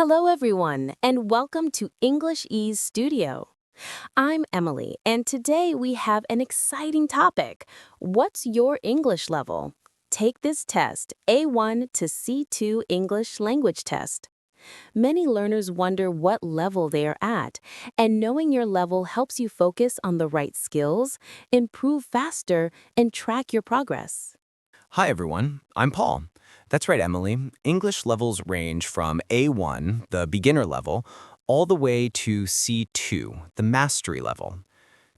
Hello, everyone, and welcome to English Ease Studio. I'm Emily, and today we have an exciting topic. What's your English level? Take this test, A1 to C2 English Language Test. Many learners wonder what level they are at, and knowing your level helps you focus on the right skills, improve faster, and track your progress. Hi, everyone. I'm Paul. That's right, Emily. English levels range from A1, the beginner level, all the way to C2, the mastery level.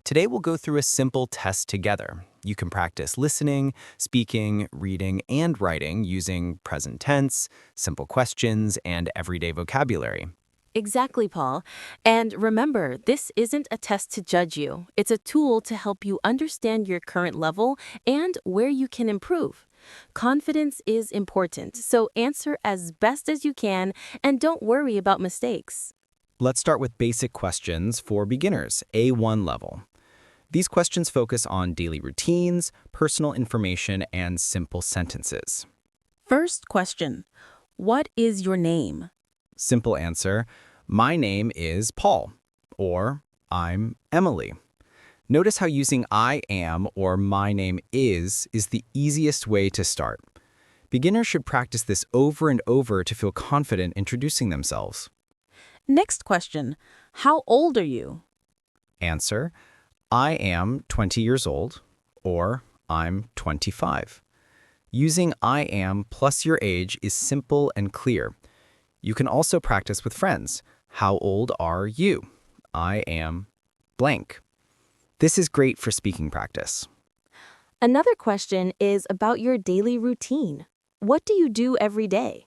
Today, we'll go through a simple test together. You can practice listening, speaking, reading, and writing using present tense, simple questions, and everyday vocabulary. Exactly, Paul. And remember, this isn't a test to judge you. It's a tool to help you understand your current level and where you can improve. Confidence is important, so answer as best as you can and don't worry about mistakes. Let's start with basic questions for beginners, A1 level. These questions focus on daily routines, personal information, and simple sentences. First question. What is your name? Simple answer, my name is Paul, or I'm Emily. Notice how using I am or my name is the easiest way to start. Beginners should practice this over and over to feel confident introducing themselves. Next question. How old are you? Answer, I am 20 years old, or I'm 25. Using I am plus your age is simple and clear. You can also practice with friends. How old are you? I am blank. This is great for speaking practice. Another question is about your daily routine. What do you do every day?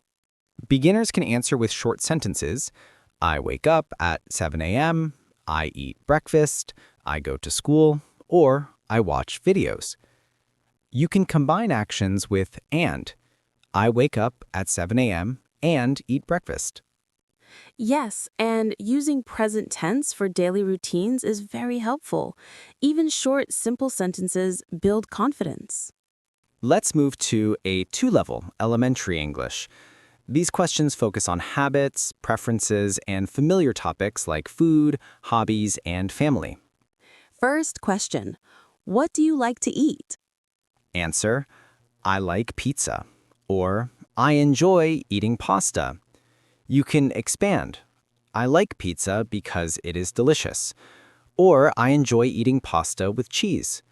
Beginners can answer with short sentences. I wake up at 7 a.m., I eat breakfast, I go to school, or I watch videos. You can combine actions with and. I wake up at 7 a.m. and eat breakfast. Yes, and using present tense for daily routines is very helpful. Even short, simple sentences build confidence. Let's move to A2 level, elementary English. These questions focus on habits, preferences, and familiar topics like food, hobbies, and family. First question. What do you like to eat? Answer, I like pizza, or I enjoy eating pasta. You can expand. I like pizza because it is delicious, or I enjoy eating pasta with cheese.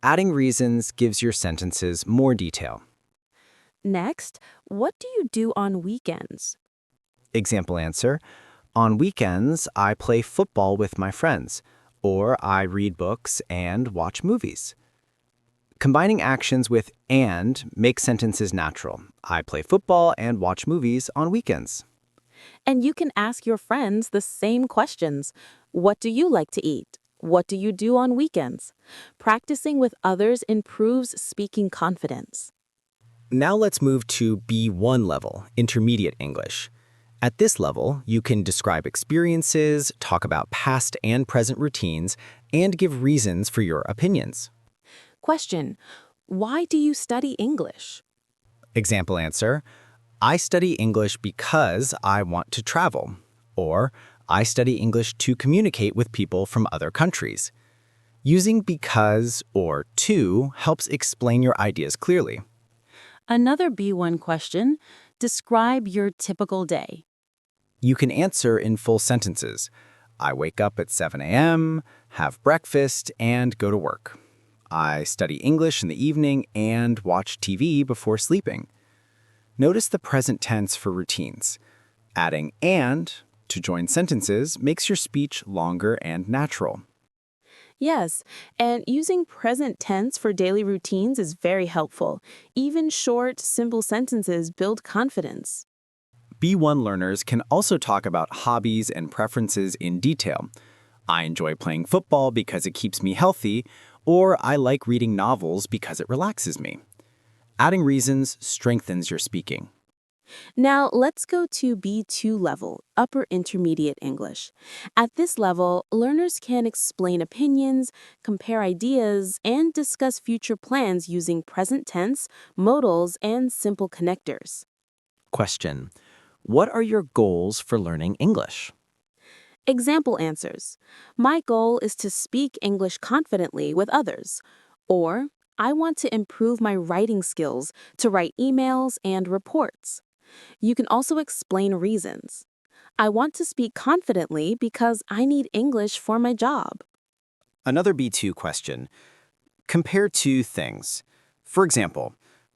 Adding reasons gives your sentences more detail. Next, what do you do on weekends? Example answer, on weekends, I play football with my friends, or I read books and watch movies. Combining actions with and makes sentences natural. I play football and watch movies on weekends. And you can ask your friends the same questions. What do you like to eat? What do you do on weekends? Practicing with others improves speaking confidence. Now let's move to B1 level, intermediate English. At this level, you can describe experiences, talk about past and present routines, and give reasons for your opinions. Question. Why do you study English? Example answer, I study English because I want to travel, or I study English to communicate with people from other countries. Using because or to helps explain your ideas clearly. Another B1 question. Describe your typical day. You can answer in full sentences. I wake up at 7 a.m., have breakfast, and go to work. I study English in the evening and watch TV before sleeping. Notice the present tense for routines. Adding and to join sentences makes your speech longer and natural. Yes, and using present tense for daily routines is very helpful. Even short, simple sentences build confidence. B1 learners can also talk about hobbies and preferences in detail. I enjoy playing football because it keeps me healthy, or I like reading novels because it relaxes me. Adding reasons strengthens your speaking. Now, let's go to B2 level, upper intermediate English. At this level, learners can explain opinions, compare ideas, and discuss future plans using present tense, modals, and simple connectors. Question. What are your goals for learning English? Example answers. My goal is to speak English confidently with others. Or, I want to improve my writing skills to write emails and reports. You can also explain reasons. I want to speak confidently because I need English for my job. Another B2 question. Compare two things. For example,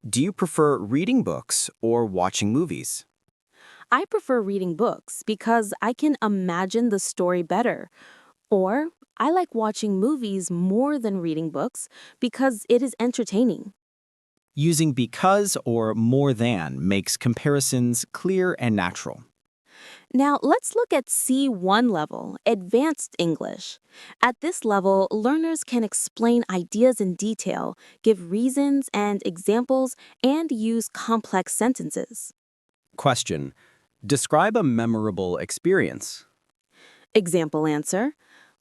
do you prefer reading books or watching movies? I prefer reading books because I can imagine the story better. Or, I like watching movies more than reading books because it is entertaining. Using because or more than makes comparisons clear and natural. Now, let's look at C1 level, Advanced English. At this level, learners can explain ideas in detail, give reasons and examples, and use complex sentences. Question. Describe a memorable experience. Example answer.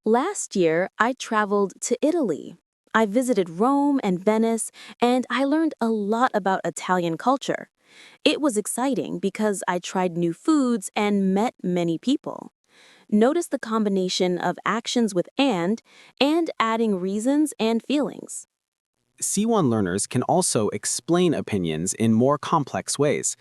Last year, I traveled to Italy. I visited Rome and Venice, and I learned a lot about Italian culture. It was exciting because I tried new foods and met many people. Notice the combination of actions with and adding reasons and feelings. C1 learners can also explain opinions in more complex ways.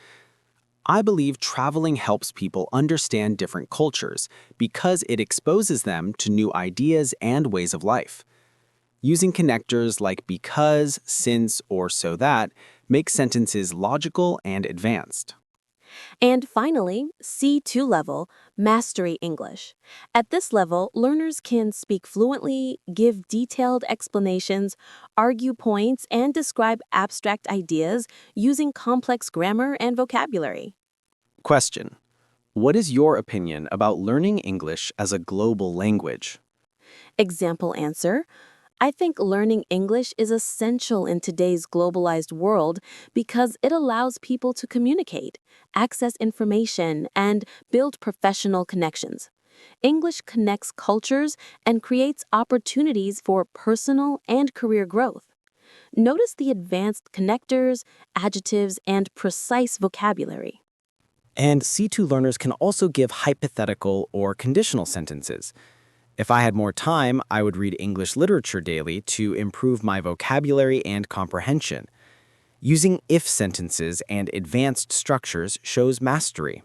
I believe traveling helps people understand different cultures because it exposes them to new ideas and ways of life. Using connectors like because, since, or so that makes sentences logical and advanced. And finally, C2 level, Mastery English. At this level, learners can speak fluently, give detailed explanations, argue points, and describe abstract ideas using complex grammar and vocabulary. Question. What is your opinion about learning English as a global language? Example answer. I think learning English is essential in today's globalized world because it allows people to communicate, access information, and build professional connections. English connects cultures and creates opportunities for personal and career growth. Notice the advanced connectors, adjectives, and precise vocabulary. And C2 learners can also give hypothetical or conditional sentences. If I had more time, I would read English literature daily to improve my vocabulary and comprehension. Using if sentences and advanced structures shows mastery.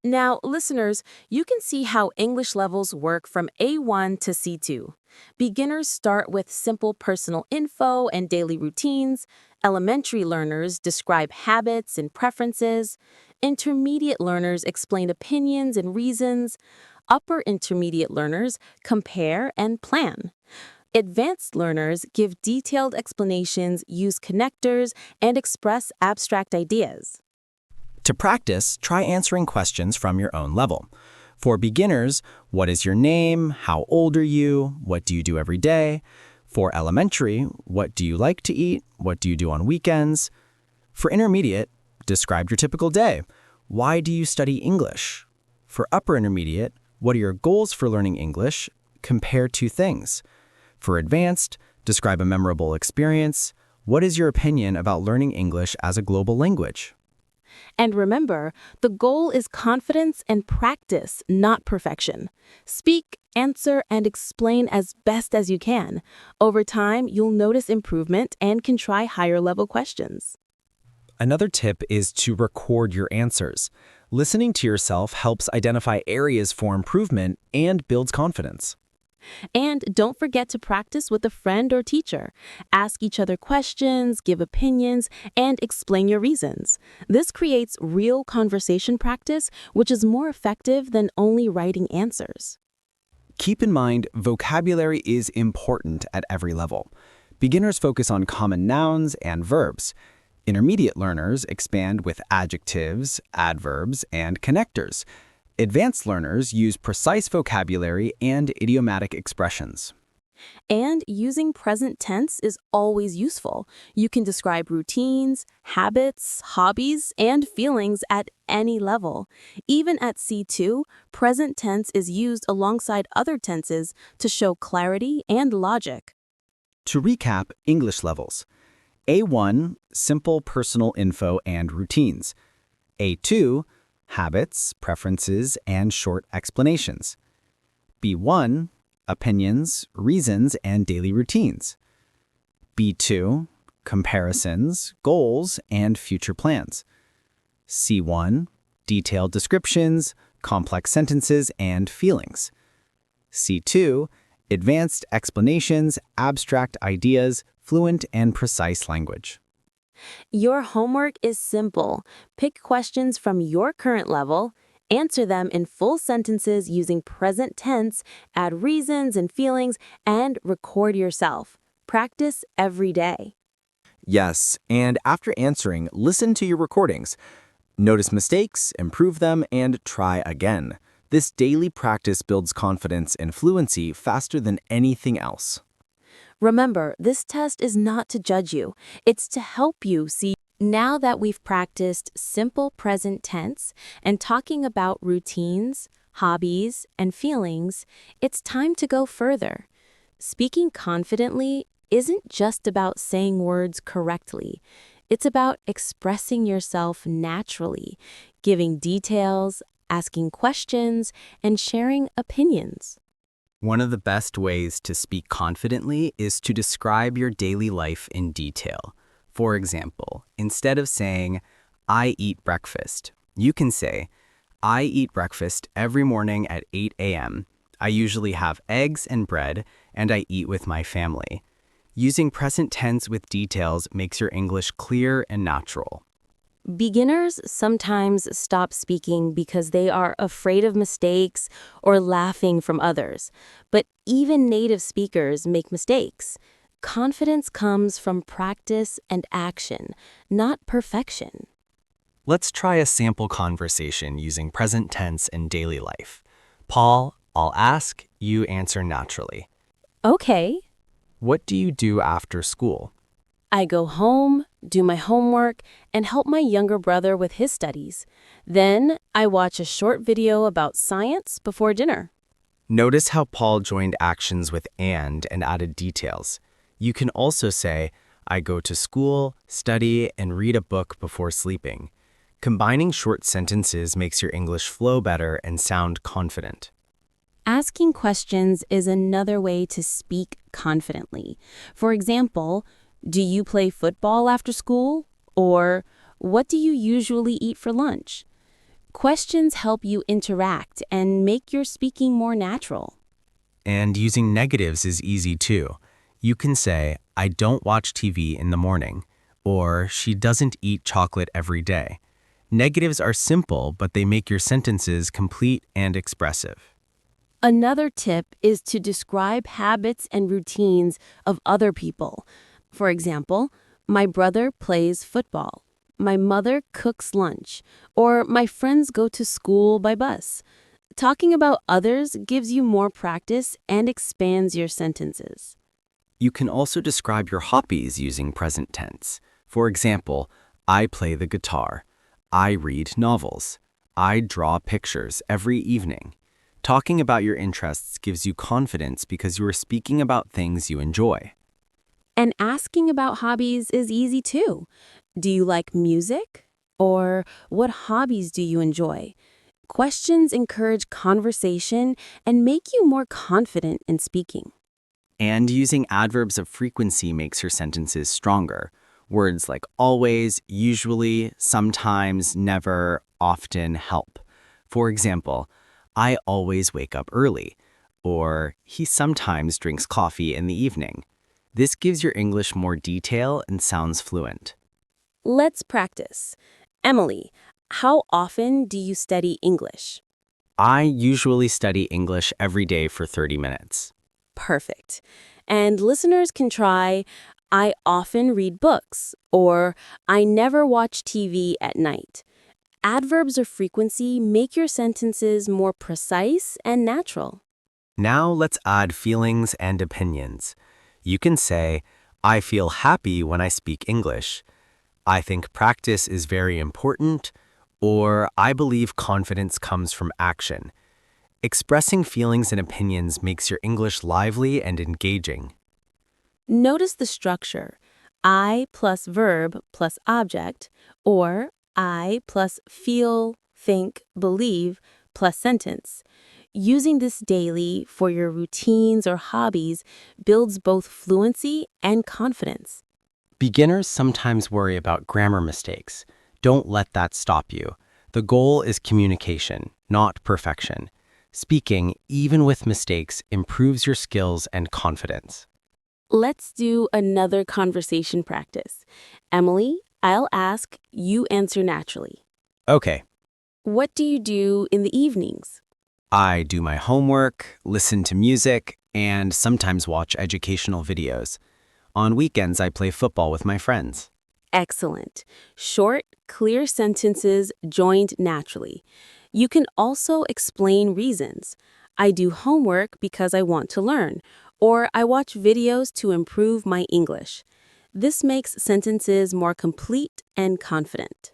Now, listeners, you can see how English levels work from A1 to C2. Beginners start with simple personal info and daily routines. Elementary learners describe habits and preferences. Intermediate learners explain opinions and reasons. Upper intermediate learners compare and plan. Advanced learners give detailed explanations, use connectors, and express abstract ideas. To practice, try answering questions from your own level. For beginners, what is your name? How old are you? What do you do every day? For elementary, what do you like to eat? What do you do on weekends? For intermediate, describe your typical day. Why do you study English? For upper intermediate, what are your goals for learning English? Compare two things. For advanced, describe a memorable experience. What is your opinion about learning English as a global language? And remember, the goal is confidence and practice, not perfection. Speak, answer, and explain as best as you can. Over time, you'll notice improvement and can try higher level questions. Another tip is to record your answers. Listening to yourself helps identify areas for improvement and builds confidence. And don't forget to practice with a friend or teacher. Ask each other questions, give opinions, and explain your reasons. This creates real conversation practice, which is more effective than only writing answers. Keep in mind, vocabulary is important at every level. Beginners focus on common nouns and verbs. Intermediate learners expand with adjectives, adverbs, and connectors. Advanced learners use precise vocabulary and idiomatic expressions. And using present tense is always useful. You can describe routines, habits, hobbies, and feelings at any level. Even at C2, present tense is used alongside other tenses to show clarity and logic. To recap, English levels. A1, simple personal info and routines. A2, habits, preferences, and short explanations. B1, opinions, reasons, and daily routines. B2, comparisons, goals, and future plans. C1, detailed descriptions, complex sentences, and feelings. C2, advanced explanations, abstract ideas, fluent and precise language. Your homework is simple. Pick questions from your current level, answer them in full sentences using present tense, add reasons and feelings, and record yourself. Practice every day. Yes, and after answering, listen to your recordings. Notice mistakes, improve them, and try again. This daily practice builds confidence and fluency faster than anything else. Remember, this test is not to judge you. It's to help you see. Now that we've practiced simple present tense and talking about routines, hobbies, and feelings, it's time to go further. Speaking confidently isn't just about saying words correctly. It's about expressing yourself naturally, giving details, asking questions, and sharing opinions. One of the best ways to speak confidently is to describe your daily life in detail. For example, instead of saying, "I eat breakfast," you can say, "I eat breakfast every morning at 8 a.m. I usually have eggs and bread, and I eat with my family." Using present tense with details makes your English clear and natural. Beginners sometimes stop speaking because they are afraid of mistakes or laughing from others. But even native speakers make mistakes. Confidence comes from practice and action, not perfection. Let's try a sample conversation using present tense in daily life. Paul, I'll ask, you answer naturally. Okay, What do you do after school? I go home, do my homework, and help my younger brother with his studies. Then I watch a short video about science before dinner. Notice how Paul joined actions with and added details. You can also say, I go to school, study, and read a book before sleeping. Combining short sentences makes your English flow better and sound confident. Asking questions is another way to speak confidently. For example, do you play football after school? Or what do you usually eat for lunch? Questions help you interact and make your speaking more natural. And using negatives is easy too. You can say, I don't watch TV in the morning, or she doesn't eat chocolate every day. Negatives are simple, but they make your sentences complete and expressive. Another tip is to describe habits and routines of other people. For example, my brother plays football, my mother cooks lunch, or my friends go to school by bus. Talking about others gives you more practice and expands your sentences. You can also describe your hobbies using present tense. For example, I play the guitar. I read novels. I draw pictures every evening. Talking about your interests gives you confidence because you are speaking about things you enjoy. And asking about hobbies is easy too. Do you like music? Or what hobbies do you enjoy? Questions encourage conversation and make you more confident in speaking. And using adverbs of frequency makes your sentences stronger. Words like always, usually, sometimes, never, often help. For example, I always wake up early, or he sometimes drinks coffee in the evening. This gives your English more detail and sounds fluent. Let's practice. Emily, how often do you study English? I usually study English every day for 30 minutes. Perfect. And listeners can try, I often read books, or I never watch TV at night. Adverbs of frequency make your sentences more precise and natural. Now let's add feelings and opinions. You can say, I feel happy when I speak English. I think practice is very important, or I believe confidence comes from action. Expressing feelings and opinions makes your English lively and engaging. Notice the structure, I plus verb plus object, or I plus feel, think, believe, plus sentence. Using this daily for your routines or hobbies builds both fluency and confidence. Beginners sometimes worry about grammar mistakes. Don't let that stop you. The goal is communication, not perfection. Speaking, even with mistakes, improves your skills and confidence. Let's do another conversation practice. Emily, I'll ask, you answer naturally. Okay, What do you do in the evenings? I do my homework, listen to music, and sometimes watch educational videos. On weekends, I play football with my friends. Excellent. Short, clear sentences joined naturally. You can also explain reasons. I do homework because I want to learn, or I watch videos to improve my English. This makes sentences more complete and confident.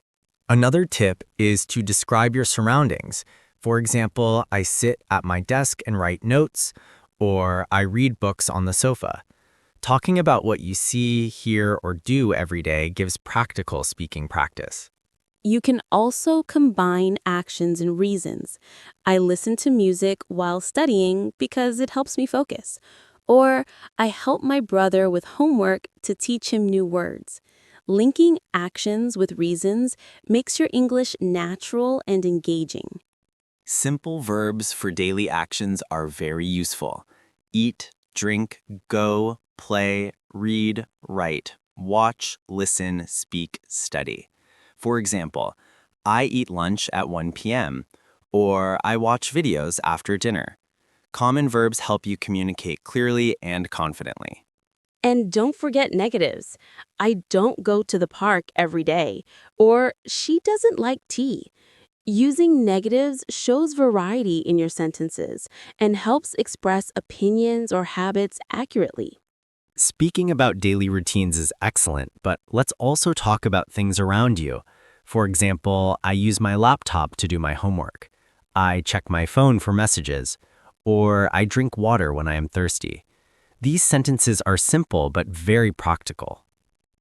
Another tip is to describe your surroundings. For example, I sit at my desk and write notes, or I read books on the sofa. Talking about what you see, hear, or do every day gives practical speaking practice. You can also combine actions and reasons. I listen to music while studying because it helps me focus. Or I help my brother with homework to teach him new words. Linking actions with reasons makes your English natural and engaging. Simple verbs for daily actions are very useful. Eat, drink, go, play, read, write, watch, listen, speak, study. For example, I eat lunch at 1 p.m., or I watch videos after dinner. Common verbs help you communicate clearly and confidently. And don't forget negatives. I don't go to the park every day, or she doesn't like tea. Using negatives shows variety in your sentences and helps express opinions or habits accurately. Speaking about daily routines is excellent, but let's also talk about things around you. For example, I use my laptop to do my homework. I check my phone for messages, or I drink water when I am thirsty. These sentences are simple but very practical.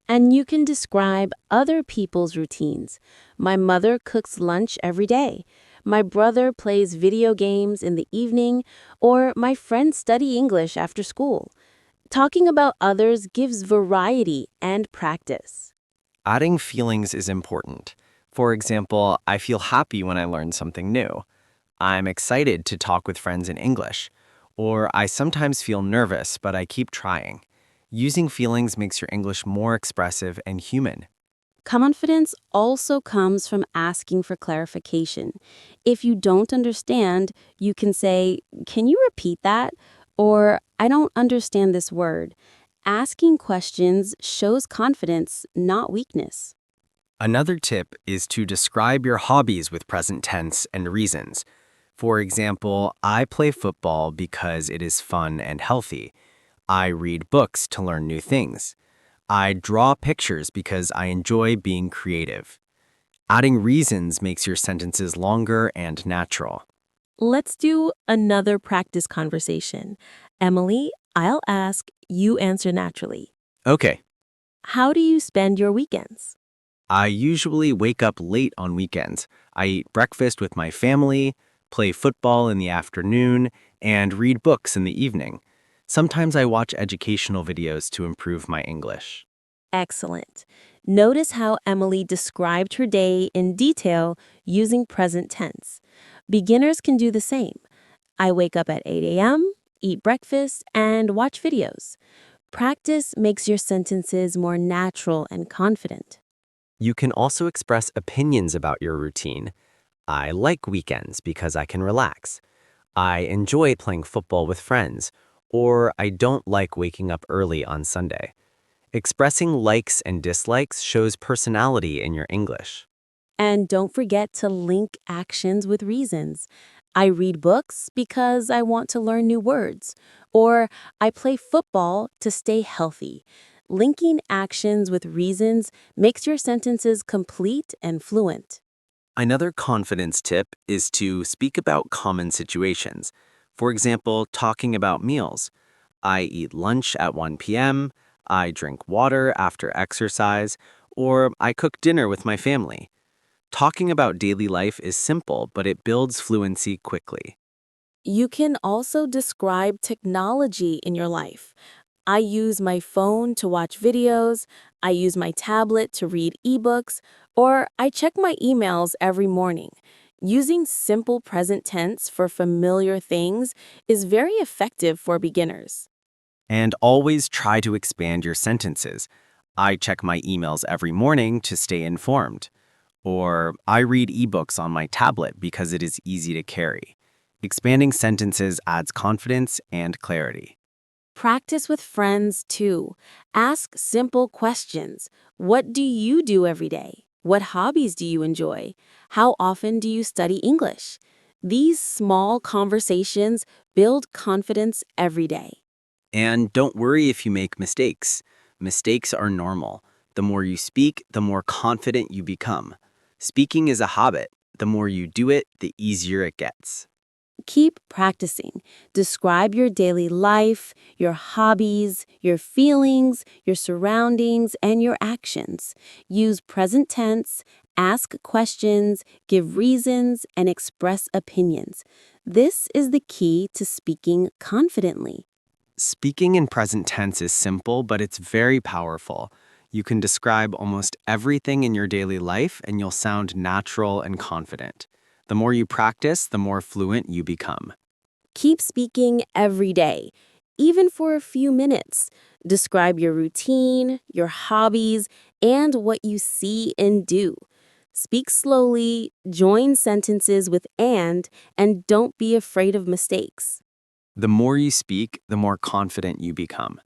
And you can describe other people's routines. My mother cooks lunch every day. My brother plays video games in the evening, or my friends study English after school. Talking about others gives variety and practice. Adding feelings is important. For example, I feel happy when I learn something new. I'm excited to talk with friends in English. Or I sometimes feel nervous, but I keep trying. Using feelings makes your English more expressive and human. Confidence also comes from asking for clarification. If you don't understand, you can say, "Can you repeat that?" Or, "I don't understand this word." Asking questions shows confidence, not weakness. Another tip is to describe your hobbies with present tense and reasons. For example, I play football because it is fun and healthy. I read books to learn new things. I draw pictures because I enjoy being creative. Adding reasons makes your sentences longer and natural. Let's do another practice conversation. Emily, I'll ask, you answer naturally. Okay, How do you spend your weekends? I usually wake up late on weekends. I eat breakfast with my family, play football in the afternoon, and read books in the evening. Sometimes I watch educational videos to improve my English. Excellent. Notice how Emily described her day in detail using present tense. Beginners can do the same. I wake up at 8 a.m., eat breakfast, and watch videos. Practice makes your sentences more natural and confident. You can also express opinions about your routine. I like weekends because I can relax. I enjoy playing football with friends, or I don't like waking up early on Sunday. Expressing likes and dislikes shows personality in your English. And don't forget to link actions with reasons. I read books because I want to learn new words, or I play football to stay healthy. Linking actions with reasons makes your sentences complete and fluent. Another confidence tip is to speak about common situations. For example, talking about meals. I eat lunch at 1 p.m., I drink water after exercise, or I cook dinner with my family. Talking about daily life is simple, but it builds fluency quickly. You can also describe technology in your life. I use my phone to watch videos, I use my tablet to read ebooks, or I check my emails every morning. Using simple present tense for familiar things is very effective for beginners. And always try to expand your sentences. I check my emails every morning to stay informed. Or I read ebooks on my tablet because it is easy to carry. Expanding sentences adds confidence and clarity. Practice with friends too. Ask simple questions. What do you do every day? What hobbies do you enjoy? How often do you study English? These small conversations build confidence every day. And don't worry if you make mistakes. Mistakes are normal. The more you speak, the more confident you become. Speaking is a habit. The more you do it, the easier it gets. Keep practicing. Describe your daily life, your hobbies, your feelings, your surroundings, and your actions. Use present tense, ask questions, give reasons, and express opinions. This is the key to speaking confidently. Speaking in present tense is simple, but it's very powerful. You can describe almost everything in your daily life, and you'll sound natural and confident. The more you practice, the more fluent you become. Keep speaking every day, even for a few minutes. Describe your routine, your hobbies, and what you see and do. Speak slowly, join sentences with and don't be afraid of mistakes. The more you speak, the more confident you become.